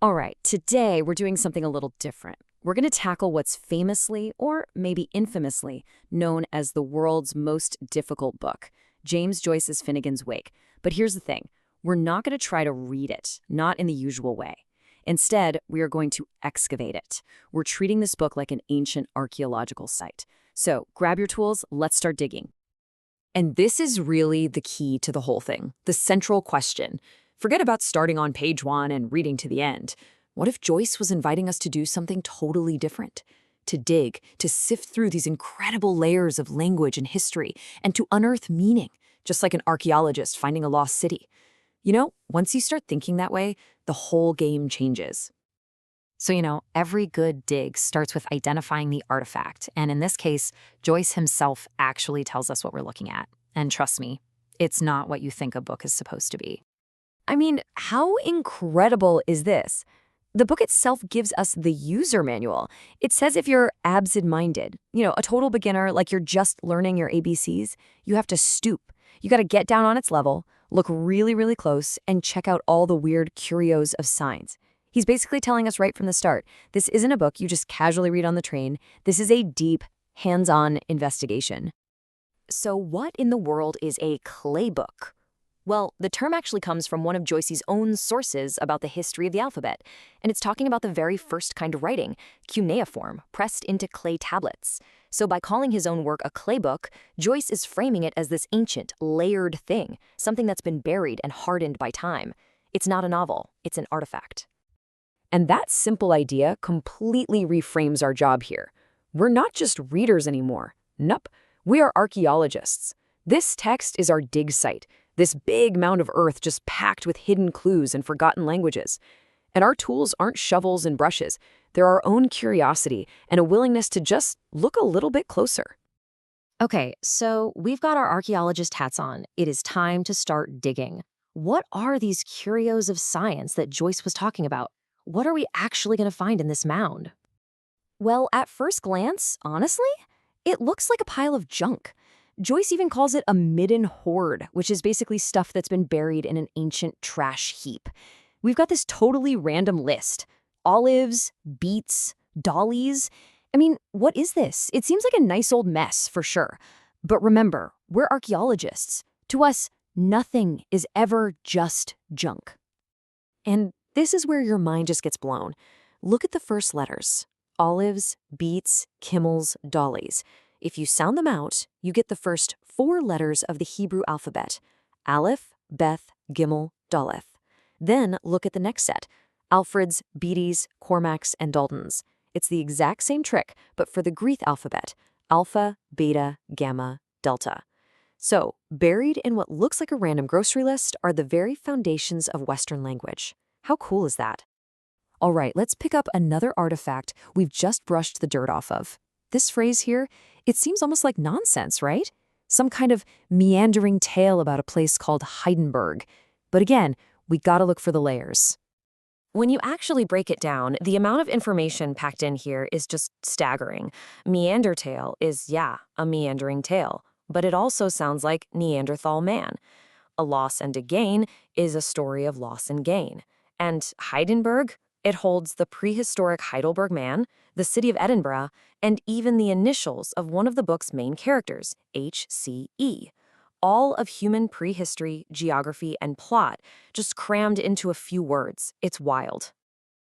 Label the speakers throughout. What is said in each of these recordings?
Speaker 1: All right, today we're doing something a little different. We're going to tackle what's famously, or maybe infamously, known as the world's most difficult book, James Joyce's Finnegans Wake. But here's the thing, we're not going to try to read it, not in the usual way. Instead, we are going to excavate it. We're treating this book like an ancient archaeological site. So grab your tools, let's start digging. And this is really the key to the whole thing, the central question. Forget about starting on page 1 and reading to the end. What if Joyce was inviting us to do something totally different? To dig, to sift through these incredible layers of language and history, and to unearth meaning, just like an archaeologist finding a lost city. You know, once you start thinking that way, the whole game changes. So, every good dig starts with identifying the artifact, and in this case, Joyce himself actually tells us what we're looking at. And trust me, it's not what you think a book is supposed to be. I mean, how incredible is this? The book itself gives us the user manual. It says if you're absent-minded, a total beginner, like you're just learning your ABCs, you have to stoop. You got to get down on its level, look really, really close, and check out all the weird curios of signs. He's basically telling us right from the start, this isn't a book you just casually read on the train. This is a deep, hands-on investigation. So what in the world is a Claybook? Well, the term actually comes from one of Joyce's own sources about the history of the alphabet, and it's talking about the very first kind of writing, cuneiform, pressed into clay tablets. So by calling his own work a Claybook, Joyce is framing it as this ancient, layered thing, something that's been buried and hardened by time. It's not a novel, it's an artifact. And that simple idea completely reframes our job here. We're not just readers anymore. Nope, we are archaeologists. This text is our dig site. This big mound of earth just packed with hidden clues and forgotten languages. And our tools aren't shovels and brushes. They're our own curiosity and a willingness to just look a little bit closer.
Speaker 2: Okay, so we've got our archaeologist hats on. It is time to start digging. What are these curios of science that Joyce was talking about? What are we actually going to find in this mound?
Speaker 1: Well, at first glance, honestly, it looks like a pile of junk. Joyce even calls it a midden hoard, which is basically stuff that's been buried in an ancient trash heap. We've got this totally random list. Olives, beets, dollies. I mean, what is this? It seems like a nice old mess, for sure. But remember, we're archaeologists. To us, nothing is ever just junk. And this is where your mind just gets blown. Look at the first letters. Olives, beets, kimmels, dollies. If you sound them out, you get the first 4 letters of the Hebrew alphabet, Aleph, Beth, Gimel, Daleth. Then look at the next set, Alfreds, Beatties, Cormacs, and Daltons. It's the exact same trick, but for the Greek alphabet, Alpha, Beta, Gamma, Delta. So, buried in what looks like a random grocery list are the very foundations of Western language. How cool is that? All right, let's pick up another artifact we've just brushed the dirt off of. This phrase here, it seems almost like nonsense, right? Some kind of meandering tale about a place called Heidenberg. But again, we gotta look for the layers.
Speaker 2: When you actually break it down, the amount of information packed in here is just staggering. Meandertale is, a meandering tale, but it also sounds like Neanderthal man. A loss and a gain is a story of loss and gain. And Heidenberg, it holds the prehistoric Heidelberg man, the city of Edinburgh, and even the initials of one of the book's main characters, HCE. All of human prehistory, geography, and plot just crammed into a few words. It's wild.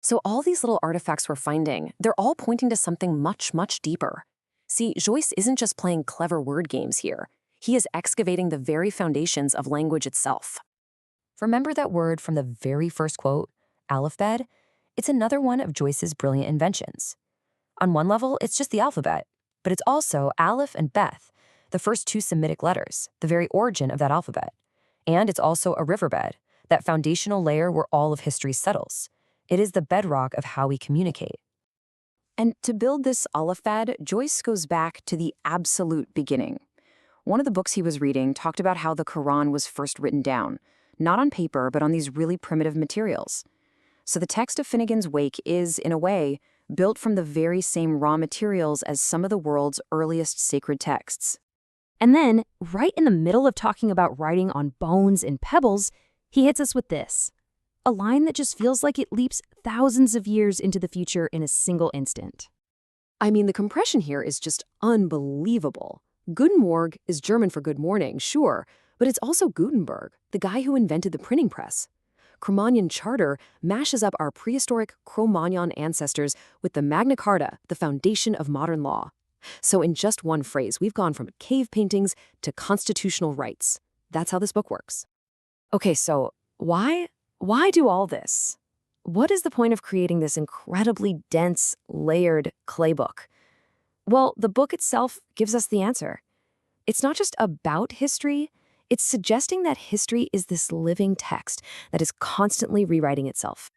Speaker 1: So all these little artifacts we're finding, they're all pointing to something much, much deeper. See, Joyce isn't just playing clever word games here. He is excavating the very foundations of language itself. Remember that word from the very first quote, alphabet? It's another one of Joyce's brilliant inventions. On one level, it's just the alphabet, but it's also Aleph and Beth, the first 2 Semitic letters, the very origin of that alphabet. And it's also a riverbed, that foundational layer where all of history settles. It is the bedrock of how we communicate. And to build this alphabet, Joyce goes back to the absolute beginning. One of the books he was reading talked about how the Quran was first written down, not on paper, but on these really primitive materials. So the text of Finnegans Wake is, in a way, built from the very same raw materials as some of the world's earliest sacred texts. And then, right in the middle of talking about writing on bones and pebbles, he hits us with this. A line that just feels like it leaps thousands of years into the future in a single instant.
Speaker 2: I mean, the compression here is just unbelievable. Guten Morgen is German for good morning, sure, but it's also Gutenberg, the guy who invented the printing press. Cro-Magnon Charter mashes up our prehistoric Cro-Magnon ancestors with the Magna Carta, the foundation of modern law. So in just one phrase, we've gone from cave paintings to constitutional rights. That's how this book works. Okay, so why do all this? What is the point of creating this incredibly dense, layered Claybook? Well, the book itself gives us the answer. It's not just about history, it's suggesting that history is this living text that is constantly rewriting itself.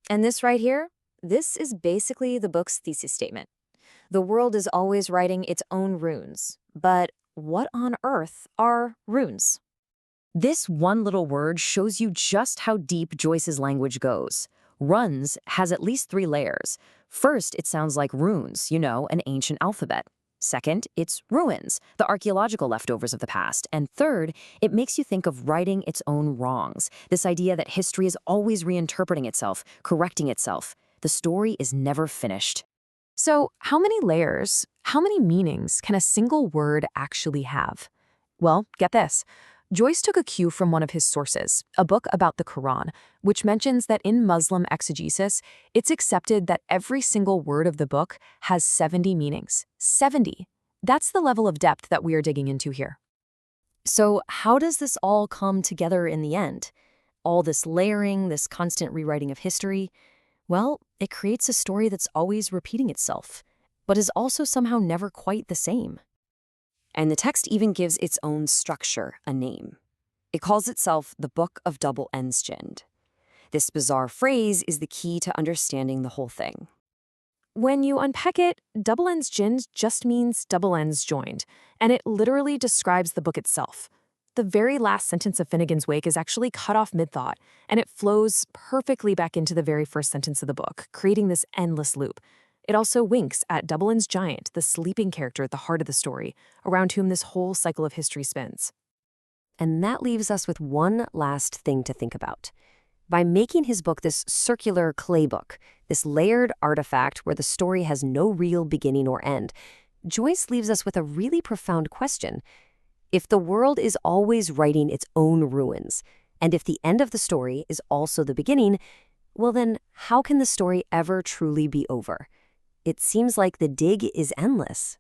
Speaker 1: And this right here, this is basically the book's thesis statement. The world is always writing its own runes, but what on earth are runes? This one little word shows you just how deep Joyce's language goes. Runs has at least 3 layers. First, it sounds like runes, an ancient alphabet. Second, it's ruins, the archaeological leftovers of the past. And third, it makes you think of righting its own wrongs, this idea that history is always reinterpreting itself, correcting itself. The story is never finished.
Speaker 3: So, how many layers, how many meanings can a single word actually have? Well, get this. Joyce took a cue from one of his sources, a book about the Quran, which mentions that in Muslim exegesis, it's accepted that every single word of the book has 70 meanings. 70. That's the level of depth that we are digging into here.
Speaker 1: So how does this all come together in the end? All this layering, this constant rewriting of history? Well, it creates a story that's always repeating itself, but is also somehow never quite the same. And the text even gives its own structure a name. It calls itself the Book of Double Ends Joined. This bizarre phrase is the key to understanding the whole thing.
Speaker 3: When you unpack it, double ends joined just means double ends joined, and it literally describes the book itself. The very last sentence of Finnegans Wake is actually cut off mid-thought, and it flows perfectly back into the very first sentence of the book, creating this endless loop. It also winks at Double End's giant, the sleeping character at the heart of the story, around whom this whole cycle of history spins.
Speaker 2: And that leaves us with one last thing to think about. By making his book this circular Claybook, this layered artifact where the story has no real beginning or end, Joyce leaves us with a really profound question. If the world is always writing its own ruins, and if the end of the story is also the beginning, well then, how can the story ever truly be over? It seems like the dig is endless.